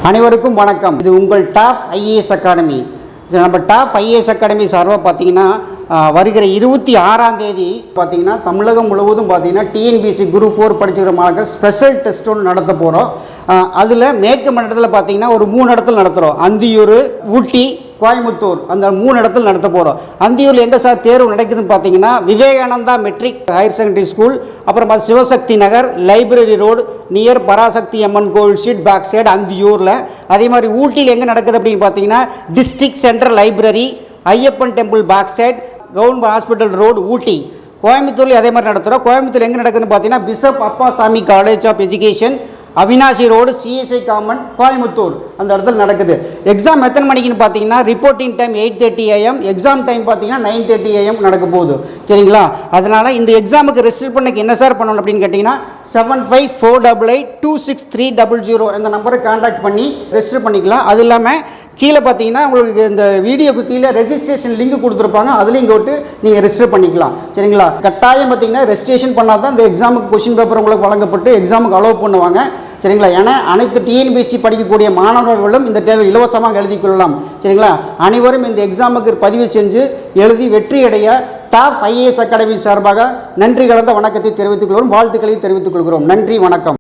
அனைவருக்கும் வணக்கம். இது உங்கள் டாப் ஐஏஎஸ் அகாடமி. நம்ம டாப் ஐஏஎஸ் அகாடமி சார்பாக பார்த்தீங்கன்னா வருகிற 26ஆம் தேதி பார்த்தீங்கன்னா தமிழகம் முழுவதும் பார்த்தீங்கன்னா டிஎன்பிஎஸ்சி குரூப் 4 படிச்சுக்கிற மாணவர்கள் ஸ்பெஷல் டெஸ்ட் ஒன்று நடத்த போகிறோம். அதில் மேற்கு மண்டலத்தில் பார்த்தீங்கன்னா ஒரு 3 இடத்துல நடத்துகிறோம். அந்தியூர், ஊட்டி, கோயம்புத்தூர், அந்த 3 இடத்துல நடத்த போகிறோம். அந்தியூரில் எங்கே சார் தேர்வு நடக்குதுன்னு பார்த்தீங்கன்னா Vivekananda matric higher secondary school, அப்புறம் Sivasakthi Nagar, library road near Parasakthi Amman Kovil street back side அந்தியூரில். அதே மாதிரி ஊட்டியில் எங்கே நடக்குது அப்படின்னு பார்த்தீங்கன்னா district central library, Ayyappan temple back side, government hospital road Ooty. கோயம்புத்தூர்லேயும் அதே மாதிரி நடத்துகிறோம். கோயம்புத்தூர் எங்கே நடக்குதுன்னு பார்த்தீங்கன்னா bishop Appasamy college of education, Avinashi road, CSI common, Coimbatore, அந்த இடத்துல நடக்குது. எக்ஸாம் எத்தனை மணிக்குன்னு பார்த்தீங்கன்னா reporting time 8:30 AM, exam time பார்த்தீங்கன்னா 9:30 AM நடக்க போகுது. சரிங்களா? அதனால் இந்த எக்ஸாமுக்கு ரெஜிஸ்டர் பண்ணக்கு என்ன சார் பண்ணணும் அப்படின்னு கேட்டிங்கன்னா 7548826300 இந்த நம்பருக்கு கான்டாக்ட் பண்ணி ரெஜிஸ்டர் பண்ணிக்கலாம். அது இல்லாமல் கீழே பார்த்தீங்கன்னா உங்களுக்கு இந்த வீடியோக்கு கீழே ரெஜிஸ்ட்ரேஷன் லிங்க் கொடுத்துருப்பாங்க, அதுலேயும் விட்டு நீங்கள் ரெஜிஸ்டர் பண்ணிக்கலாம். சரிங்களா? கட்டாயம் பார்த்தீங்கன்னா ரெஜிஸ்ட்ரேஷன் பண்ணால் தான் இந்த எக்ஸாமுக்கு கொஸ்டின் பேப்பர் உங்களுக்கு வழங்கப்பட்டு எக்ஸாமுக்கு அலோவ் பண்ணுவாங்க. சரிங்களா? ஏன்னா அனைத்து டிஎன்பிஎஸ்சி படிக்கக்கூடிய மாணவர்களும் இந்த தேர்வை இலவசமாக எழுதி கொள்ளலாம். சரிங்களா? அனைவரும் இந்த எக்ஸாமுக்கு பதிவு செஞ்சு எழுதி வெற்றியடைய டாப் ஐஏஎஸ் அகாடமி சார்பாக நன்றி கலந்த வணக்கத்தை தெரிவித்துக் கொள்கிறோம், வாழ்த்துக்களை தெரிவித்துக் கொள்கிறோம். நன்றி, வணக்கம்.